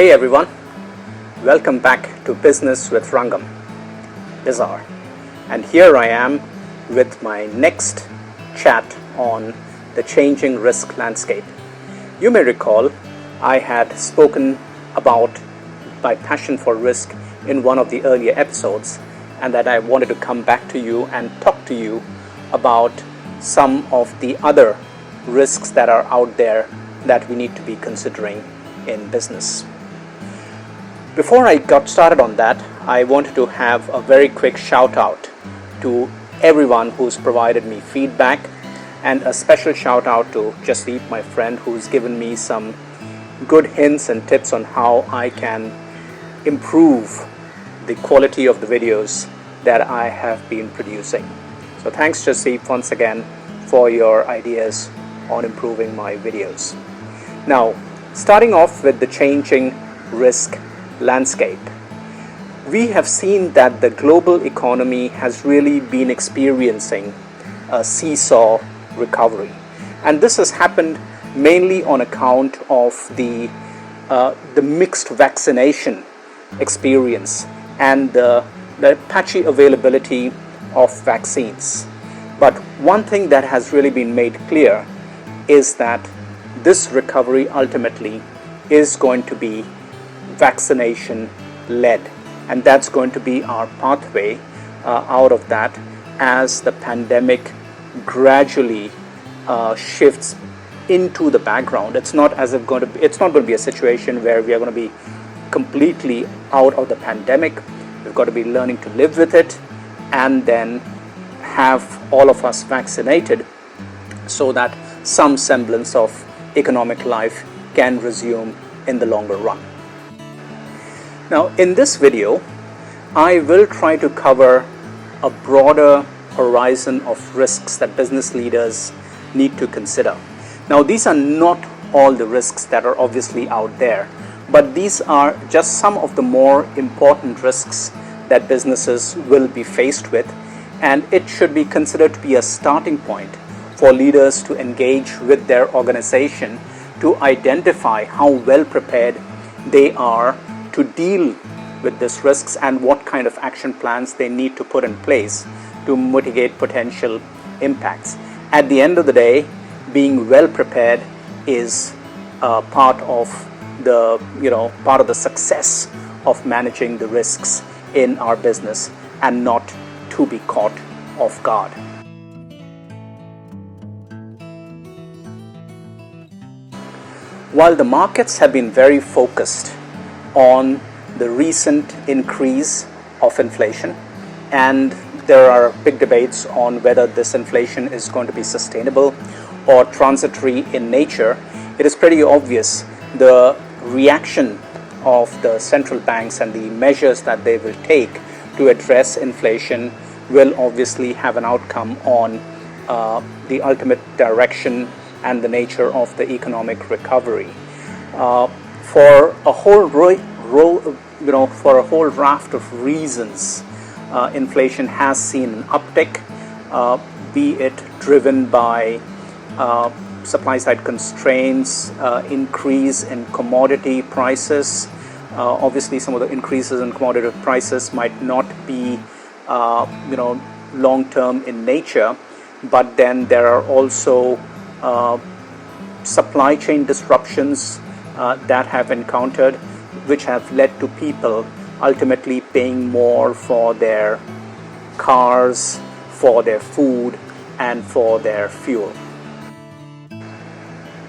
Hey everyone, welcome back to Business with Rangam, Bizarre. And here I am with my next chat on the changing risk landscape. You may recall I had spoken about my passion for risk in one of the earlier episodes, and that I wanted to come back to you and talk to you about some of the other risks that are out there that we need to be considering in business. Before I got started on that, I wanted to have a very quick shout out to everyone who's provided me feedback, and a special shout out to Jasdeep, my friend, who's given me some good hints and tips on how I can improve the quality of the videos that I have been producing. So thanks Jasdeep once again for your ideas on improving my videos. Now, starting off with the changing risk landscape. We have seen that the global economy has really been experiencing a seesaw recovery, and this has happened mainly on account of the mixed vaccination experience and the patchy availability of vaccines. But one thing that has really been made clear is that this recovery ultimately is going to be vaccination led, and that's going to be our pathway out of that as the pandemic gradually shifts into the background. It's not going to be a situation where we are going to be completely out of the pandemic. We've got to be learning to live with it and then have all of us vaccinated so that some semblance of economic life can resume in the longer run. Now, in this video, I will try to cover a broader horizon of risks that business leaders need to consider. Now, these are not all the risks that are obviously out there, but these are just some of the more important risks that businesses will be faced with, and it should be considered to be a starting point for leaders to engage with their organization to identify how well prepared they are to deal with these risks and what kind of action plans they need to put in place to mitigate potential impacts. At the end of the day, being well prepared is part of the success of managing the risks in our business, and not to be caught off guard. While the markets have been very focused on the recent increase of inflation, and there are big debates on whether this inflation is going to be sustainable or transitory in nature, it is pretty obvious the reaction of the central banks and the measures that they will take to address inflation will obviously have an outcome on the ultimate direction and the nature of the economic recovery. For a whole raft of reasons, inflation has seen an uptick, be it driven by supply side constraints, increase in commodity prices. Obviously, some of the increases in commodity prices might not be long term in nature, but then there are also supply chain disruptions that have encountered, which have led to people ultimately paying more for their cars, for their food, and for their fuel.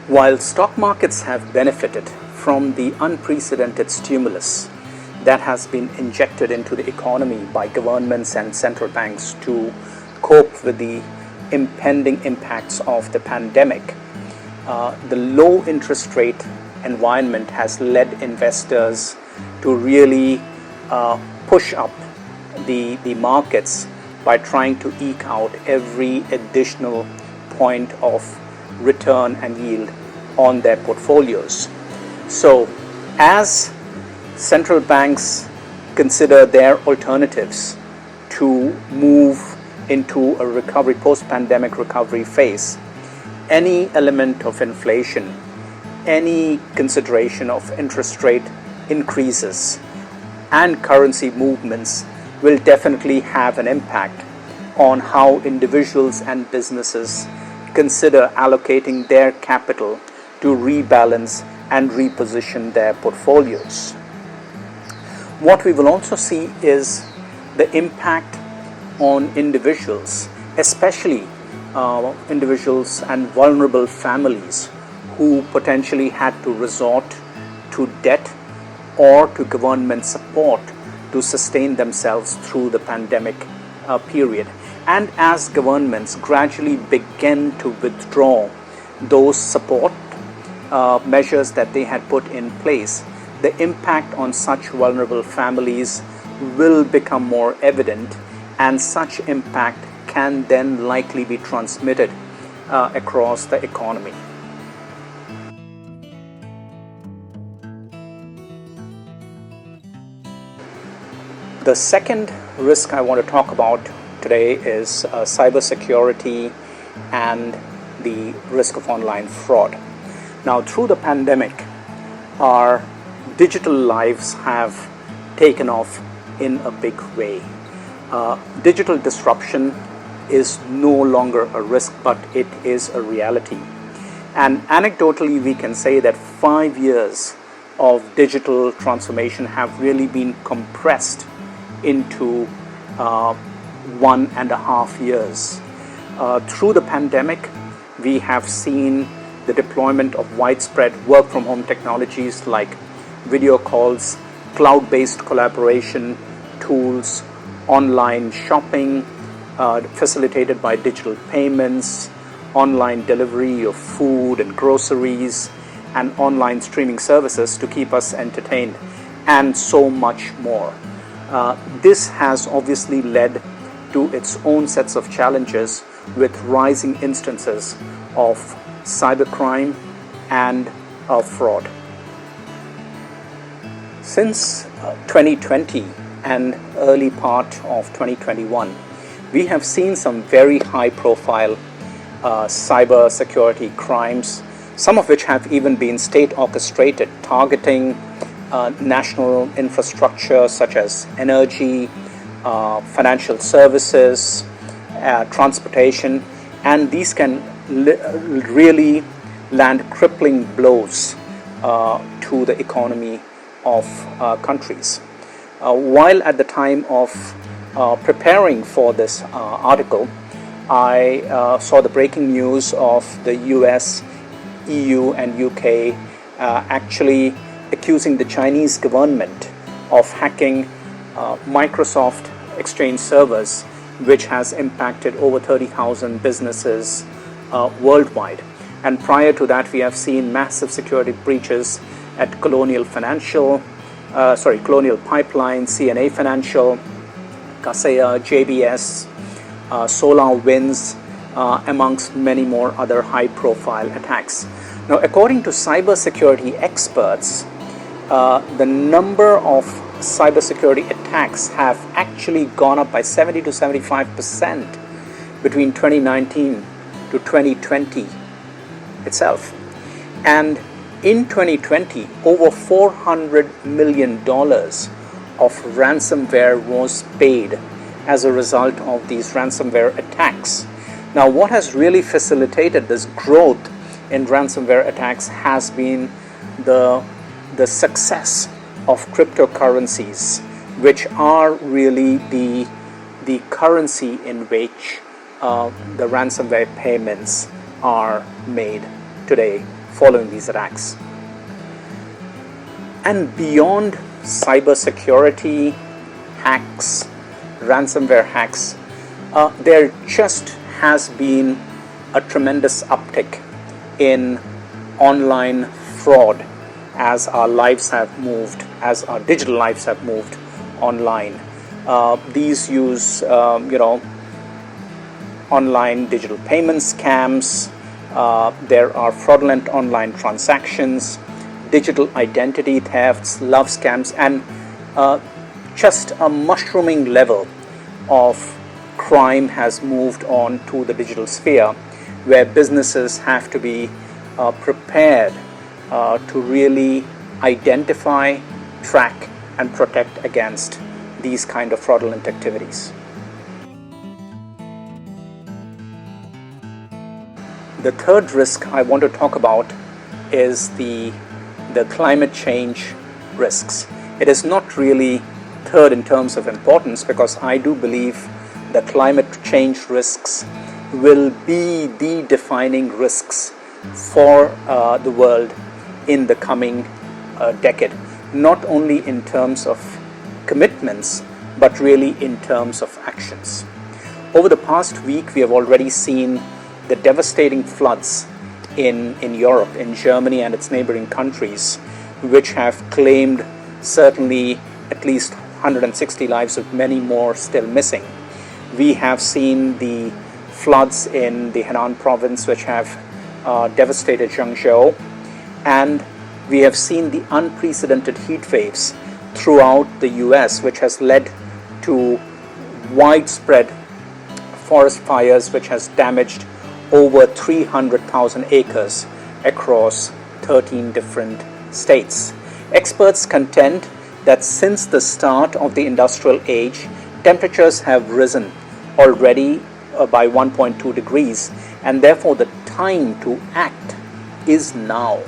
While stock markets have benefited from the unprecedented stimulus that has been injected into the economy by governments and central banks to cope with the impending impacts of the pandemic, the low interest rate environment has led investors to really push up the markets by trying to eke out every additional point of return and yield on their portfolios. So as central banks consider their alternatives to move into a recovery, post-pandemic recovery phase, any element of inflation, any consideration of interest rate increases and currency movements will definitely have an impact on how individuals and businesses consider allocating their capital to rebalance and reposition their portfolios. What we will also see is the impact on individuals, especially individuals and vulnerable families who potentially had to resort to debt or to government support to sustain themselves through the pandemic period. And as governments gradually begin to withdraw those support measures that they had put in place, the impact on such vulnerable families will become more evident, and such impact can then likely be transmitted across the economy. The second risk I want to talk about today is cybersecurity and the risk of online fraud. Now, through the pandemic, our digital lives have taken off in a big way. Digital disruption is no longer a risk, but it is a reality. And anecdotally, we can say that 5 years of digital transformation have really been compressed into 1.5 years. Through the pandemic, we have seen the deployment of widespread work from home technologies like video calls, cloud-based collaboration tools, online shopping facilitated by digital payments, online delivery of food and groceries, and online streaming services to keep us entertained, and so much more. This has obviously led to its own sets of challenges with rising instances of cybercrime and of fraud. Since 2020 and early part of 2021, we have seen some very high-profile cyber security crimes, some of which have even been state-orchestrated, targeting national infrastructure such as energy, financial services, transportation, and these can really land crippling blows to the economy of countries. While at the time of preparing for this article, I saw the breaking news of the US, EU, and UK actually accusing the Chinese government of hacking Microsoft Exchange servers, which has impacted over 30,000 businesses worldwide. And prior to that, we have seen massive security breaches at Colonial Pipeline, CNA Financial, Kaseya, JBS, SolarWinds, amongst many more other high-profile attacks. Now, according to cybersecurity experts, the number of cybersecurity attacks have actually gone up by 70 to 75% between 2019 to 2020 itself. And in 2020, over $400 million of ransomware was paid as a result of these ransomware attacks. Now, what has really facilitated this growth in ransomware attacks has been the success of cryptocurrencies, which are really the currency in which the ransomware payments are made today following these attacks. And beyond cybersecurity hacks, ransomware hacks, there just has been a tremendous uptick in online fraud as our lives have moved, as our digital lives have moved online. These use, online digital payment scams. There are fraudulent online transactions, digital identity thefts, love scams, and just a mushrooming level of crime has moved on to the digital sphere, where businesses have to be prepared to really identify track and protect against these kind of fraudulent activities. The third risk I want to talk about is the climate change risks. It is not really third in terms of importance, because I do believe that climate change risks will be the defining risks for the world in the coming decade, not only in terms of commitments, but really in terms of actions. Over the past week, we have already seen the devastating floods in Europe, in Germany and its neighboring countries, which have claimed certainly at least 160 lives, with many more still missing. We have seen the floods in the Henan province, which have devastated Zhengzhou, and we have seen the unprecedented heat waves throughout the US, which has led to widespread forest fires, which has damaged over 300,000 acres across 13 different states. Experts contend that since the start of the industrial age, temperatures have risen already by 1.2 degrees, and therefore the time to act is now.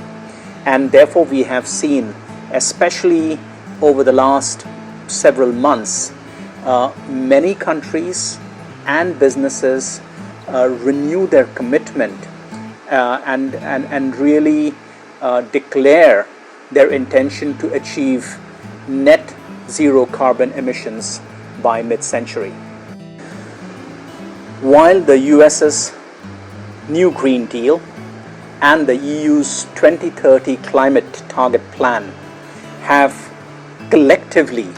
And therefore we have seen, especially over the last several months, many countries and businesses renew their commitment and really declare their intention to achieve net zero carbon emissions by mid-century. While the US's new Green Deal and the EU's 2030 climate target plan have collectively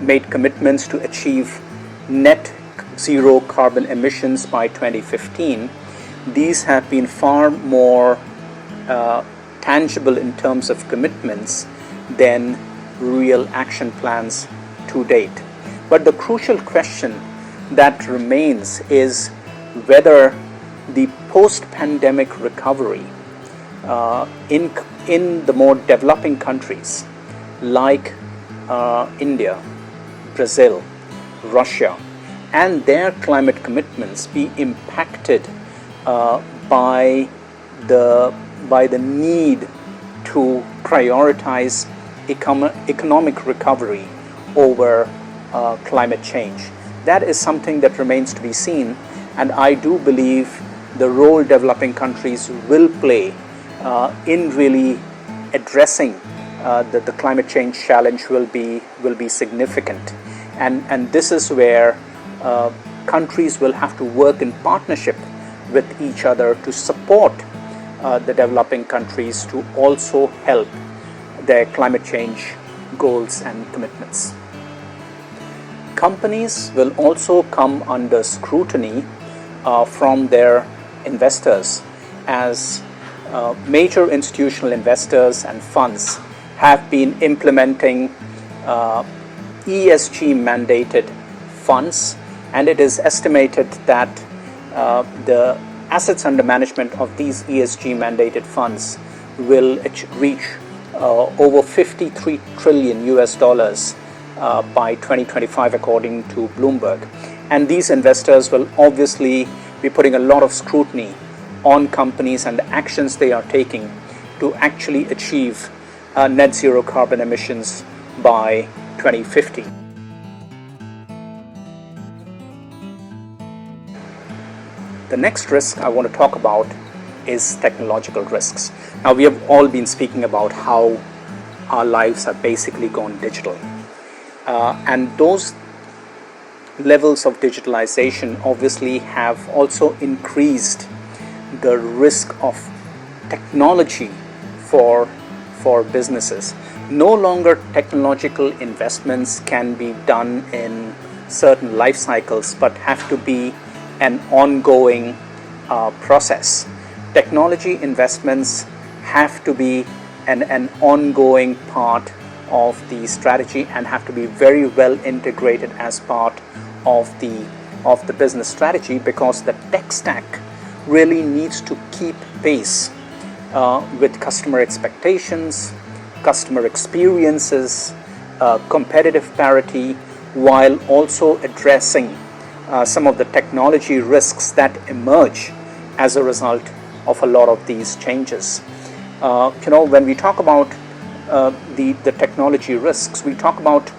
made commitments to achieve net zero carbon emissions by 2015, these have been far more tangible in terms of commitments than real action plans to date. But the crucial question that remains is whether the post-pandemic recovery in the more developing countries like India, Brazil, Russia, and their climate commitments be impacted by the need to prioritize economic recovery over climate change. That is something that remains to be seen, and I do believe the role developing countries will play in really addressing the climate change challenge will be significant, and this is where countries will have to work in partnership with each other to support the developing countries to also help their climate change goals and commitments. Companies will also come under scrutiny from their investors, as major institutional investors and funds have been implementing ESG mandated funds, and it is estimated that the assets under management of these ESG mandated funds will reach over 53 trillion US dollars by 2025, according to Bloomberg. And these investors will obviously be putting a lot of scrutiny on companies and the actions they are taking to actually achieve net zero carbon emissions by 2050. The next risk I want to talk about is technological risks. Now, we have all been speaking about how our lives have basically gone digital. And those levels of digitalization obviously have also increased the risk of technology for businesses. No longer technological investments can be done in certain life cycles, but have to be an ongoing process. Technology investments have to be an ongoing part of the strategy and have to be very well integrated as part of the business strategy, because the tech stack really needs to keep pace with customer expectations, customer experiences, competitive parity, while also addressing some of the technology risks that emerge as a result of a lot of these changes. When we talk about the technology risks, we talk about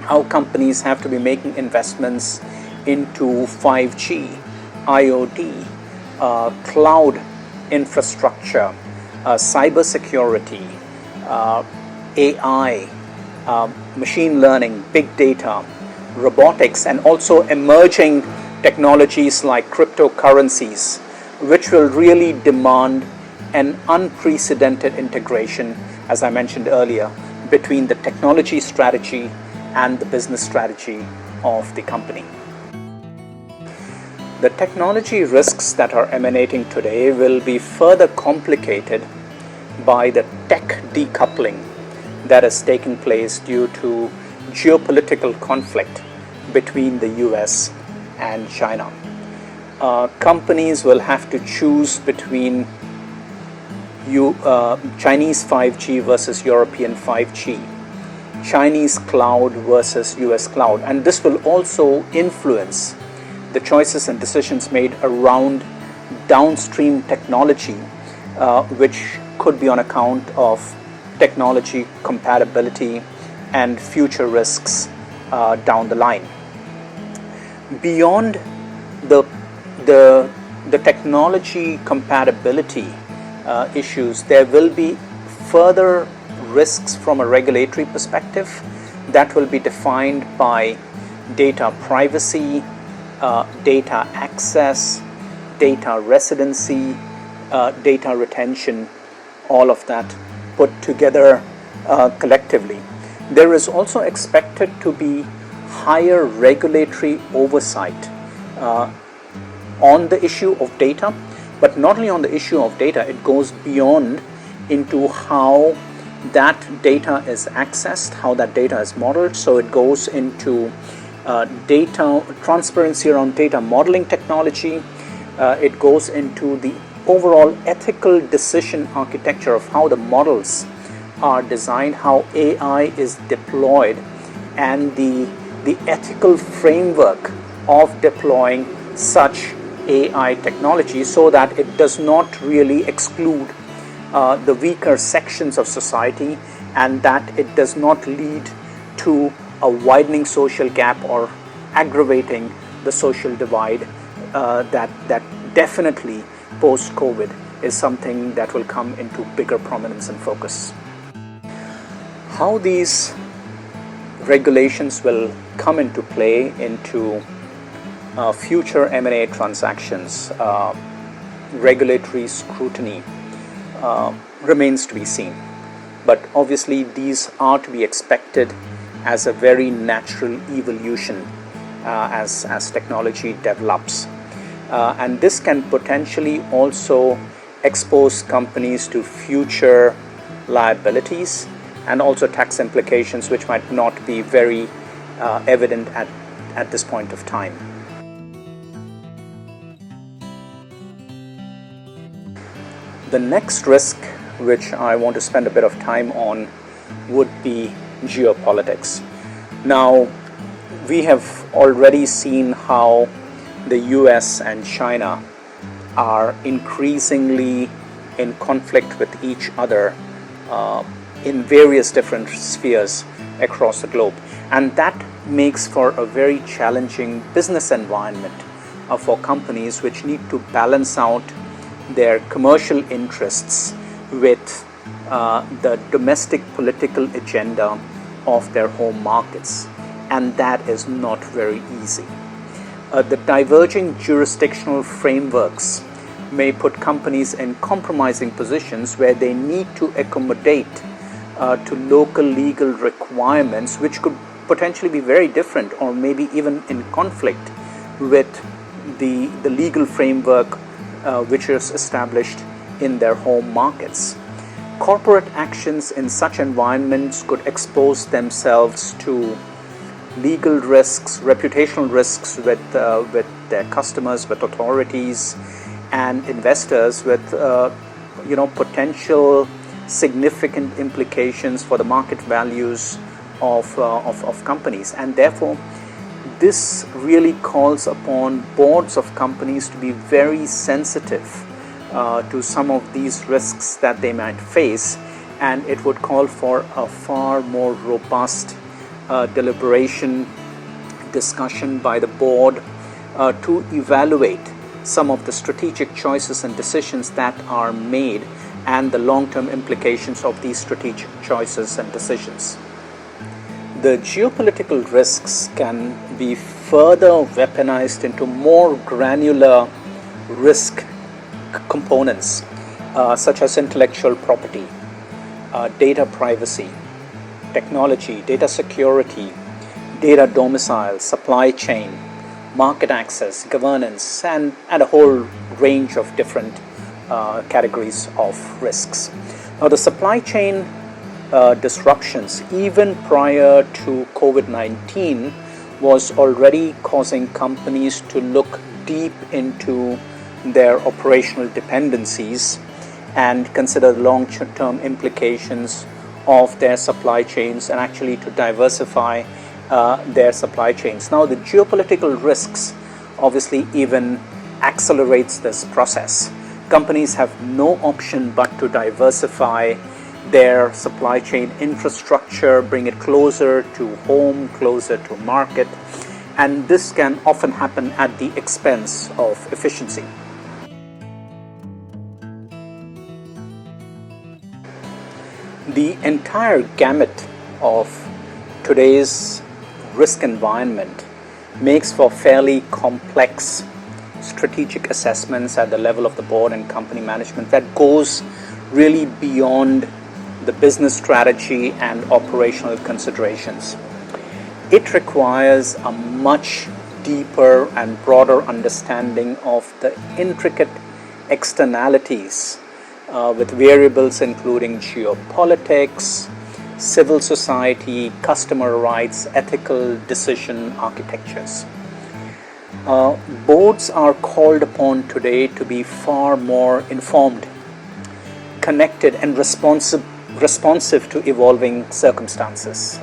how companies have to be making investments into 5G, IoT, cloud infrastructure, cybersecurity, AI, machine learning, big data, robotics, and also emerging technologies like cryptocurrencies, which will really demand an unprecedented integration, as I mentioned earlier, between the technology strategy and the business strategy of the company. The technology risks that are emanating today will be further complicated by the tech decoupling that is taking place due to geopolitical conflict between the US and China. Companies will have to choose between Chinese 5G versus European 5G, Chinese cloud versus US cloud, and this will also influence the choices and decisions made around downstream technology, which could be on account of technology compatibility and future risks down the line. Beyond the technology compatibility issues, there will be further risks from a regulatory perspective that will be defined by data privacy, data access, data residency, data retention, all of that put together collectively. There is also expected to be higher regulatory oversight on the issue of data, but not only on the issue of data, it goes beyond into how that data is accessed, how that data is modeled. So it goes into data transparency around data modeling technology. It goes into the overall ethical decision architecture of how the models are designed, how AI is deployed, and the ethical framework of deploying such AI technology so that it does not really exclude the weaker sections of society, and that it does not lead to a widening social gap or aggravating the social divide that definitely post-COVID is something that will come into bigger prominence and focus. How these regulations will come into play into future M&A transactions, regulatory scrutiny remains to be seen. But obviously these are to be expected as a very natural evolution as technology develops. And this can potentially also expose companies to future liabilities and also tax implications which might not be very evident at this point of time. The next risk which I want to spend a bit of time on would be geopolitics. Now, we have already seen how the US and China are increasingly in conflict with each other in various different spheres across the globe. And that makes for a very challenging business environment for companies which need to balance out their commercial interests with the domestic political agenda of their home markets. And that is not very easy. The diverging jurisdictional frameworks may put companies in compromising positions where they need to accommodate to local legal requirements, which could potentially be very different or maybe even in conflict with the legal framework which is established in their home markets. Corporate actions in such environments could expose themselves to legal risks, reputational risks with their customers, with authorities and investors, with potential significant implications for the market values of companies. And therefore, this really calls upon boards of companies to be very sensitive to some of these risks that they might face, and it would call for a far more robust deliberation, discussion by the board to evaluate some of the strategic choices and decisions that are made and the long-term implications of these strategic choices and decisions. The geopolitical risks can be further weaponized into more granular risk components such as intellectual property, data privacy, technology, data security, data domicile, supply chain, market access, governance, and a whole range of different categories of risks. Now, the supply chain disruptions, even prior to COVID-19, was already causing companies to look deep into their operational dependencies and consider the long-term implications of their supply chains and actually to diversify their supply chains. Now, the geopolitical risks obviously even accelerates this process. Companies have no option but to diversify their supply chain infrastructure, bring it closer to home, closer to market, and this can often happen at the expense of efficiency. The entire gamut of today's risk environment makes for fairly complex strategic assessments at the level of the board and company management that goes really beyond the business strategy and operational considerations. It requires a much deeper and broader understanding of the intricate externalities with variables including geopolitics, civil society, customer rights, ethical decision architectures. Boards are called upon today to be far more informed, connected, and responsive to evolving circumstances.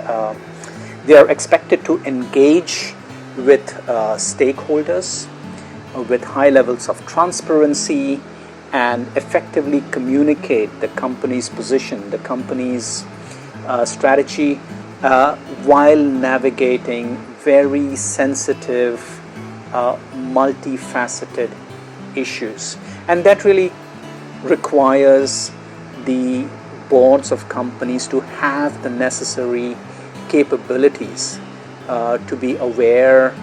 They are expected to engage with stakeholders with high levels of transparency and effectively communicate the company's position, the company's strategy, while navigating very sensitive, multifaceted issues. And that really requires the boards of companies to have the necessary capabilities to be aware,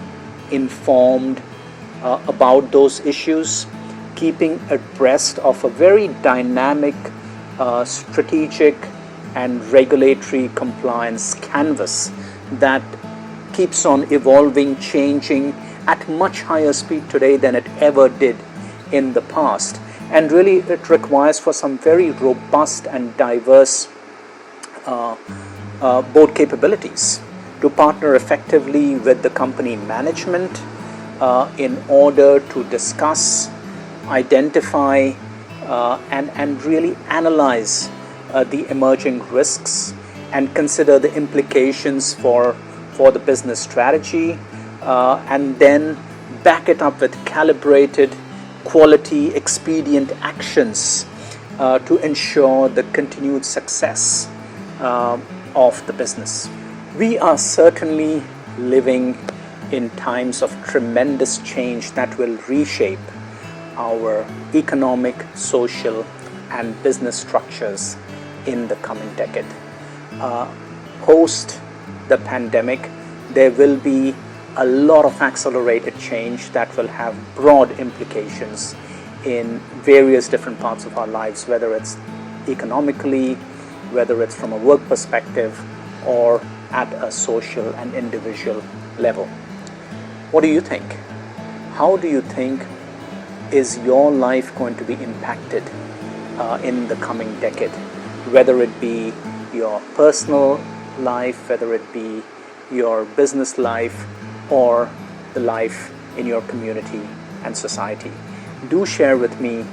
informed about those issues, keeping abreast of a very dynamic, strategic and regulatory compliance canvas that keeps on evolving, changing at much higher speed today than it ever did in the past. And really it requires for some very robust and diverse board capabilities to partner effectively with the company management in order to discuss, identify, and really analyze the emerging risks and consider the implications for the business strategy, and then back it up with calibrated, quality, expedient actions to ensure the continued success of the business. We are certainly living in times of tremendous change that will reshape our economic, social, and business structures in the coming decade. Post the pandemic, there will be a lot of accelerated change that will have broad implications in various different parts of our lives, whether it's economically, whether it's from a work perspective, or at a social and individual level. What do you think? How do you think is your life going to be impacted in the coming decade? Whether it be your personal life, whether it be your business life, or the life in your community and society. Do share with me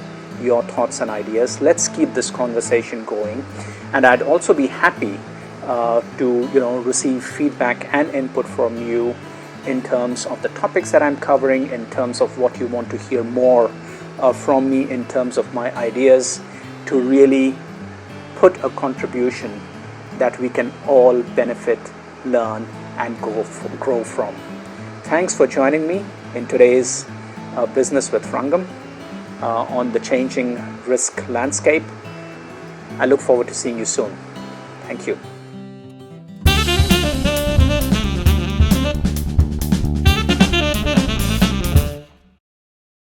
your thoughts and ideas. Let's keep this conversation going, and I'd also be happy to receive feedback and input from you in terms of the topics that I'm covering, in terms of what you want to hear more from me, in terms of my ideas to really put a contribution that we can all benefit, learn, and grow from. Thanks for joining me in today's Business with Rangam on the changing risk landscape. I look forward to seeing you soon. Thank you.